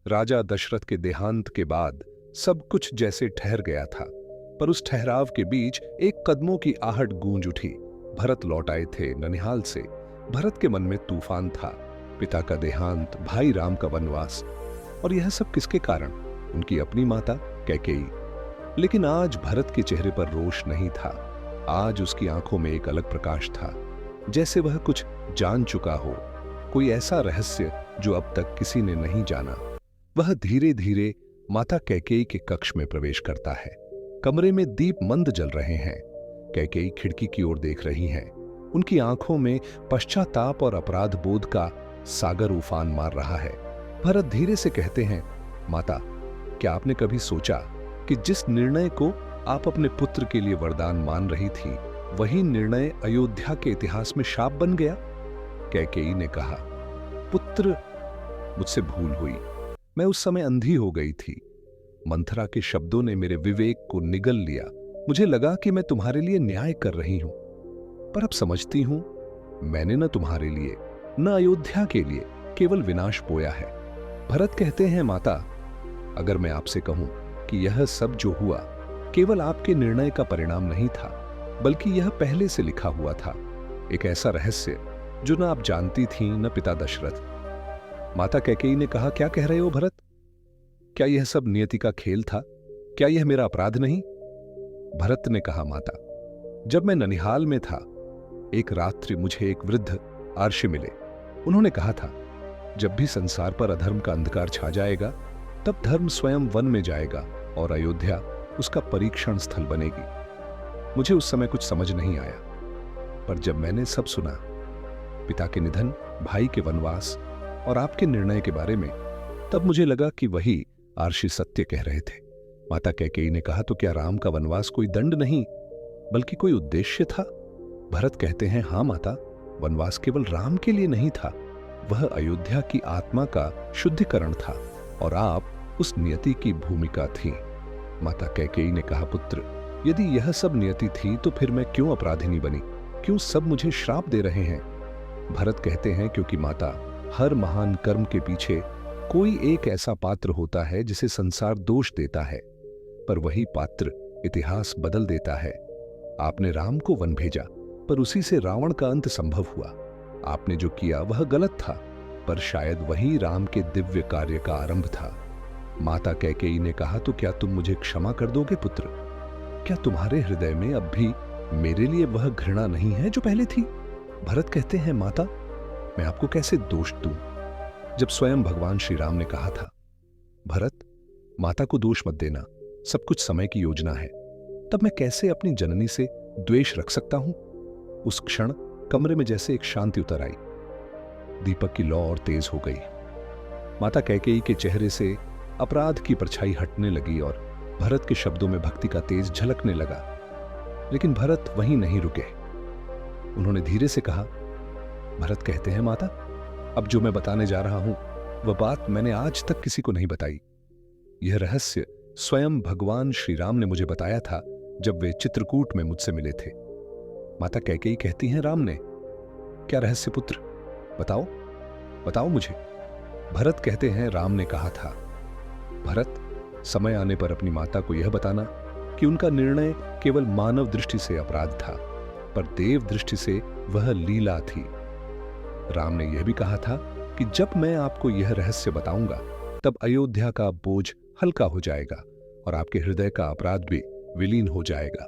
राजा दशरथ के देहांत के बाद सब कुछ जैसे ठहर गया था, पर उस ठहराव के बीच एक कदमों की आहट गूंज उठी। भरत लौट आए थे ननिहाल से। भरत के मन में तूफान था। पिता का देहांत, भाई राम का वनवास, और यह सब किसके कारण? उनकी अपनी माता कैकेयी। लेकिन आज भरत के चेहरे पर रोष नहीं था। आज उसकी आंखों में एक अलग प्रकाश था, जैसे वह कुछ जान चुका हो, कोई ऐसा रहस्य जो अब तक किसी ने नहीं जाना। वह धीरे धीरे माता कैकेयी के कक्ष में प्रवेश करता है। कमरे में दीप मंद जल रहे हैं। कैकेयी खिड़की की ओर देख रही हैं। उनकी आंखों में पश्चाताप और अपराध बोध का सागर उफान मार रहा है। भरत धीरे से कहते हैं, माता, क्या आपने कभी सोचा कि जिस निर्णय को आप अपने पुत्र के लिए वरदान मान रही थी, वही निर्णय अयोध्या के इतिहास में शाप बन गया? कैकेयी ने कहा, पुत्र, मुझसे भूल हुई। मैं उस समय अंधी हो गई थी। मंथरा के शब्दों ने मेरे विवेक को निगल लिया। मुझे लगा कि मैं तुम्हारे लिए न्याय कर रही हूं, पर अब समझती हूं, मैंने न तुम्हारे लिए न अयोध्या के लिए केवल विनाश बोया है। भरत कहते हैं, माता, अगर मैं आपसे कहूं कि यह सब जो हुआ केवल आपके निर्णय का परिणाम नहीं था, बल्कि यह पहले से लिखा हुआ था, एक ऐसा रहस्य जो न आप जानती थीं न पिता दशरथ। माता कैकेयी ने कहा, क्या कह रहे हो भरत? क्या यह सब नियति का खेल था? क्या यह मेरा अपराध नहीं? भरत ने कहा, माता, जब मैं ननिहाल में था, एक रात्रि मुझे एक वृद्ध आर्षि मिले। उन्होंने कहा था, जब भी संसार पर अधर्म का अंधकार छा जाएगा, तब धर्म स्वयं वन में जाएगा और अयोध्या उसका परीक्षण स्थल बनेगी। मुझे उस समय कुछ समझ नहीं आया, पर जब मैंने सब सुना, पिता के निधन, भाई के वनवास और आपके निर्णय के बारे में, तब मुझे लगा कि वही आर्षि सत्य कह रहे थे। माता कैकेयी ने कहा, तो क्या राम का वनवास कोई दंड नहीं, बल्कि कोई उद्देश्य था? भरत कहते हैं, हां माता, वनवास केवल राम के लिए नहीं था, वह अयोध्या की आत्मा का शुद्धिकरण था, और आप उस नियति की भूमिका थी। माता कैकेयी ने कहा, पुत्र, यदि यह सब नियति थी तो फिर मैं क्यों अपराधिनी बनी? क्यों सब मुझे श्राप दे रहे हैं? भरत कहते हैं, क्योंकि माता, हर महान कर्म के पीछे कोई एक ऐसा पात्र होता है जिसे संसार दोष देता है, पर वही पात्र इतिहास बदल देता है। आपने राम को वन भेजा, पर उसी से रावण का अंत संभव हुआ। आपने जो किया वह गलत था, पर शायद वही राम के दिव्य कार्य का आरंभ था। माता कैकेयी ने कहा, तो क्या तुम मुझे क्षमा कर दोगे पुत्र? क्या तुम्हारे हृदय में अब भी मेरे लिए वह घृणा नहीं है जो पहले थी? भरत कहते हैं, माता, मैं आपको कैसे दोष दूं, जब स्वयं भगवान श्री राम ने कहा था, भरत, माता को दोष मत देना, सब कुछ समय की योजना है। तब मैं कैसे अपनी जननी से द्वेष रख सकता हूं? उस क्षण कमरे में जैसे एक शांति उतर आई। दीपक की लौ और तेज हो गई। माता कैकेयी के चेहरे से अपराध की परछाई हटने लगी और भरत के शब्दों में भक्ति का तेज झलकने लगा। लेकिन भरत वहीं नहीं रुके। उन्होंने धीरे से कहा, भरत कहते हैं, माता, अब जो मैं बताने जा रहा हूं वह बात मैंने आज तक किसी को नहीं बताई। यह रहस्य स्वयं भगवान श्री राम ने मुझे बताया था जब वे चित्रकूट में मुझसे मिले थे। माता कैकेयी कहती हैं, राम ने? क्या रहस्य पुत्र? बताओ, बताओ मुझे। भरत कहते हैं, राम ने कहा था, भरत, समय आने पर अपनी माता को यह बताना कि उनका निर्णय केवल मानव दृष्टि से अपराध था, पर देव दृष्टि से वह लीला थी। राम ने यह भी कहा था कि जब मैं आपको यह रहस्य बताऊंगा, तब अयोध्या का बोझ हल्का हो जाएगा और आपके हृदय का अपराध भी विलीन हो जाएगा।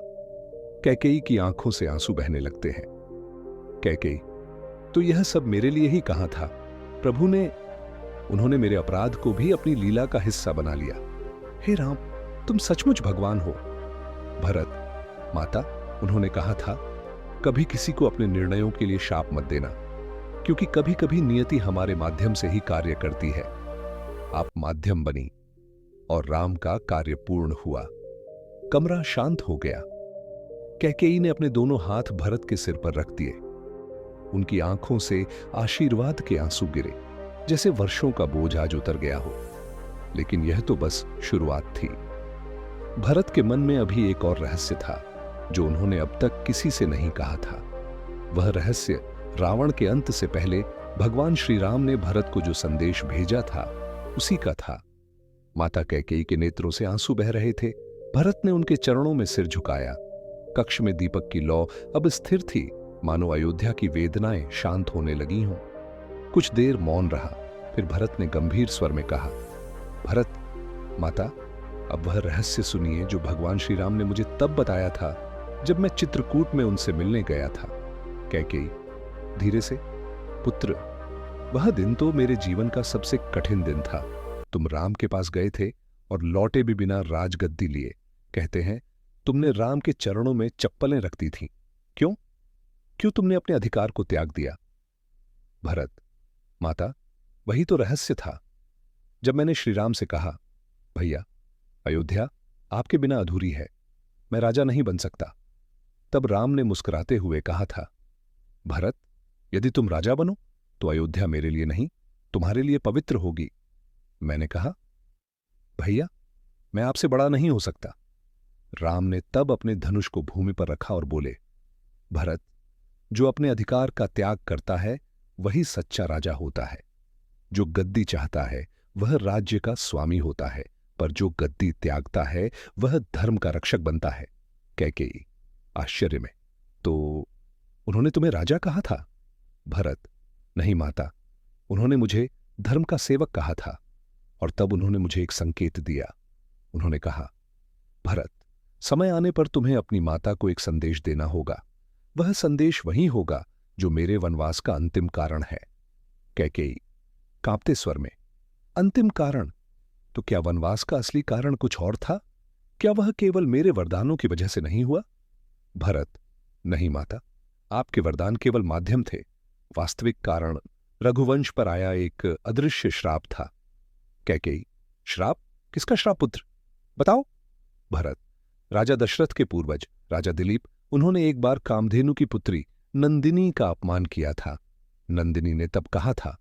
कैकेयी की आंखों से आंसू बहने लगते हैं। कैकेयी, तो यह सब मेरे लिए ही कहा था। प्रभु ने, उन्होंने मेरे अपराध को भी अपनी लीला का हिस्सा बना लिया। हे राम, तुम सचमुच भगवान हो। भरत, माता, उन्होंने कहा था, कभी किसी को अपने निर्णयों के लिए शाप मत देना, क्योंकि कभी कभी नियति हमारे माध्यम से ही कार्य करती है। आप माध्यम बनी और राम का कार्य पूर्ण हुआ। कमरा शांत हो गया। कैकेयी ने अपने दोनों हाथ भरत के सिर पर रख दिए। उनकी आंखों से आशीर्वाद के आंसू गिरे, जैसे वर्षों का बोझ आज उतर गया हो। लेकिन यह तो बस शुरुआत थी। भरत के मन में अभी एक और रहस्य था जो उन्होंने अब तक किसी से नहीं कहा था। वह रहस्य रावण के अंत से पहले भगवान श्री राम ने भरत को जो संदेश भेजा था, उसी का था। माता कैकेयी के नेत्रों से आंसू बह रहे थे। भरत ने उनके चरणों में सिर झुकाया। कक्ष में दीपक की लौ अब स्थिर थी, मानो अयोध्या की वेदनाएं शांत होने लगी हों। कुछ देर मौन रहा, फिर भरत ने गंभीर स्वर में कहा, भरत, माता, अब वह रहस्य सुनिए जो भगवान श्री राम ने मुझे तब बताया था जब मैं चित्रकूट में उनसे मिलने गया था। कैकेयी धीरे से, पुत्र, वह दिन तो मेरे जीवन का सबसे कठिन दिन था। तुम राम के पास गए थे और लौटे भी बिना राजगद्दी लिए। कहते हैं तुमने राम के चरणों में चप्पलें रख दी थीं। क्यों? क्यों तुमने अपने अधिकार को त्याग दिया? भरत, माता, वही तो रहस्य था। जब मैंने श्री राम से कहा, भैया, अयोध्या आपके बिना अधूरी है, मैं राजा नहीं बन सकता, तब राम ने मुस्कुराते हुए कहा था, भरत, यदि तुम राजा बनो तो अयोध्या मेरे लिए नहीं, तुम्हारे लिए पवित्र होगी। मैंने कहा, भैया, मैं आपसे बड़ा नहीं हो सकता। राम ने तब अपने धनुष को भूमि पर रखा और बोले, भरत, जो अपने अधिकार का त्याग करता है वही सच्चा राजा होता है। जो गद्दी चाहता है वह राज्य का स्वामी होता है, पर जो गद्दी त्यागता है वह धर्म का रक्षक बनता है। कैकेयी आश्चर्य में, तो उन्होंने तुम्हें राजा कहा था? भरत, नहीं माता, उन्होंने मुझे धर्म का सेवक कहा था। और तब उन्होंने मुझे एक संकेत दिया। उन्होंने कहा, भरत, समय आने पर तुम्हें अपनी माता को एक संदेश देना होगा। वह संदेश वही होगा जो मेरे वनवास का अंतिम कारण है। कैकेयी कांपते स्वर में, अंतिम कारण? तो क्या वनवास का असली कारण कुछ और था? क्या वह केवल मेरे वरदानों की वजह से नहीं हुआ? भरत, नहीं माता, आपके वरदान केवल माध्यम थे। वास्तविक कारण रघुवंश पर आया एक अदृश्य श्राप था। कैकेयी, श्राप? किसका श्राप पुत्र? बताओ। भरत, राजा दशरथ के पूर्वज राजा दिलीप, उन्होंने एक बार कामधेनु की पुत्री नंदिनी का अपमान किया था। नंदिनी ने तब कहा था,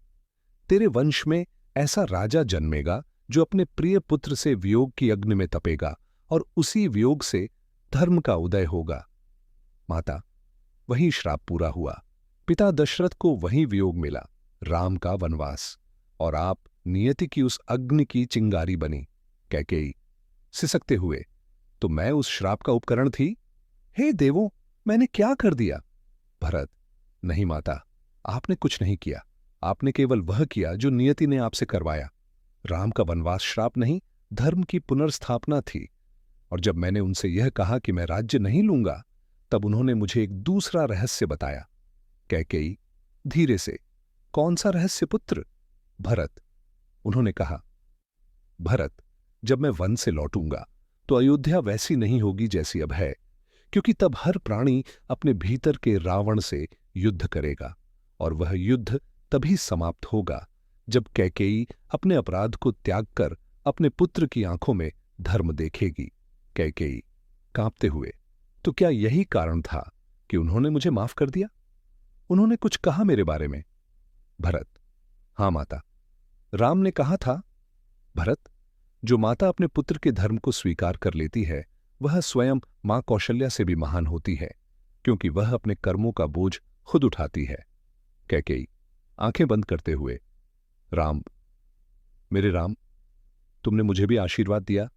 तेरे वंश में ऐसा राजा जन्मेगा जो अपने प्रिय पुत्र से वियोग की अग्नि में तपेगा और उसी वियोग से धर्म का उदय होगा। माता, वही श्राप पूरा हुआ। पिता दशरथ को वही वियोग मिला, राम का वनवास, और आप नियति की उस अग्नि की चिंगारी बनी। कैकेयी सिसकते हुए, तो मैं उस श्राप का उपकरण थी? हे देवों, मैंने क्या कर दिया? भरत, नहीं माता, आपने कुछ नहीं किया। आपने केवल वह किया जो नियति ने आपसे करवाया। राम का वनवास श्राप नहीं, धर्म की पुनर्स्थापना थी। और जब मैंने उनसे यह कहा कि मैं राज्य नहीं लूंगा, तब उन्होंने मुझे एक दूसरा रहस्य बताया। कैकेयी धीरे से, कौन सा रहस्य पुत्र? भरत, उन्होंने कहा, भरत, जब मैं वन से लौटूंगा तो अयोध्या वैसी नहीं होगी जैसी अब है, क्योंकि तब हर प्राणी अपने भीतर के रावण से युद्ध करेगा, और वह युद्ध तभी समाप्त होगा जब कैकेयी अपने अपराध को त्याग कर अपने पुत्र की आंखों में धर्म देखेगी। कैकेयी कांपते हुए, तो क्या यही कारण था कि उन्होंने मुझे माफ कर दिया? उन्होंने कुछ कहा मेरे बारे में? भरत, हां माता, राम ने कहा था, भरत, जो माता अपने पुत्र के धर्म को स्वीकार कर लेती है वह स्वयं मां कौशल्या से भी महान होती है, क्योंकि वह अपने कर्मों का बोझ खुद उठाती है। कैकेयी आंखें बंद करते हुए, राम, मेरे राम, तुमने मुझे भी आशीर्वाद दिया।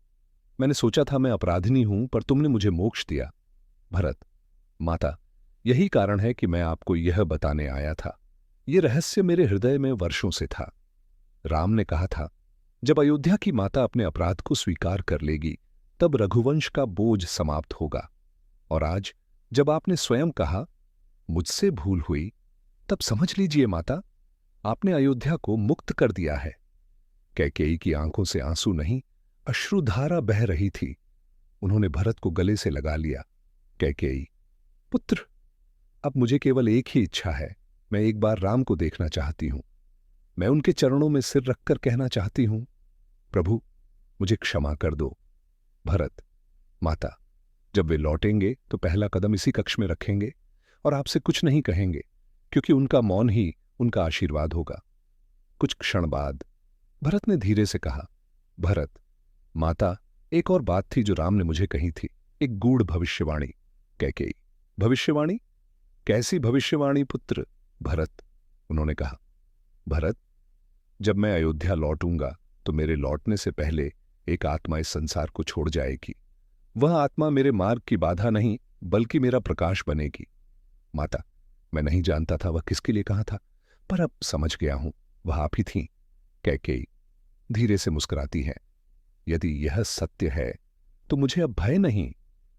मैंने सोचा था मैं अपराधिनी हूं, पर तुमने मुझे मोक्ष दिया। भरत, माता, यही कारण है कि मैं आपको यह बताने आया था। यह रहस्य मेरे हृदय में वर्षों से था। राम ने कहा था, जब अयोध्या की माता अपने अपराध को स्वीकार कर लेगी तब रघुवंश का बोझ समाप्त होगा। और आज जब आपने स्वयं कहा, मुझसे भूल हुई, तब समझ लीजिए माता, आपने अयोध्या को मुक्त कर दिया है। कैकेयी की आंखों से आंसू नहीं, अश्रुधारा बह रही थी। उन्होंने भरत को गले से लगा लिया। कैकेयी, पुत्र, अब मुझे केवल एक ही इच्छा है। मैं एक बार राम को देखना चाहती हूं। मैं उनके चरणों में सिर रखकर कहना चाहती हूं, प्रभु, मुझे क्षमा कर दो। भरत, माता, जब वे लौटेंगे तो पहला कदम इसी कक्ष में रखेंगे और आपसे कुछ नहीं कहेंगे, क्योंकि उनका मौन ही उनका आशीर्वाद होगा। कुछ क्षण बाद भरत ने धीरे से कहा, भरत, माता, एक और बात थी जो राम ने मुझे कही थी, एक गूढ़ भविष्यवाणी। कैकेयी, भविष्यवाणी? कैसी भविष्यवाणी पुत्र? भरत, उन्होंने कहा, भरत, जब मैं अयोध्या लौटूंगा तो मेरे लौटने से पहले एक आत्मा इस संसार को छोड़ जाएगी। वह आत्मा मेरे मार्ग की बाधा नहीं, बल्कि मेरा प्रकाश बनेगी। माता, मैं नहीं जानता था वह किसके लिए कहा था, पर अब समझ गया हूं, वह आप ही थीं। कैकेयी धीरे से मुस्कुराती है। यदि यह सत्य है तो मुझे अब भय नहीं।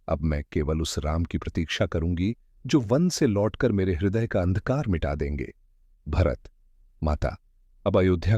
अब मैं केवल उस राम की प्रतीक्षा करूंगी जो वन से लौटकर मेरे हृदय का अंधकार मिटा देंगे। भरत, माता, अब अयोध्या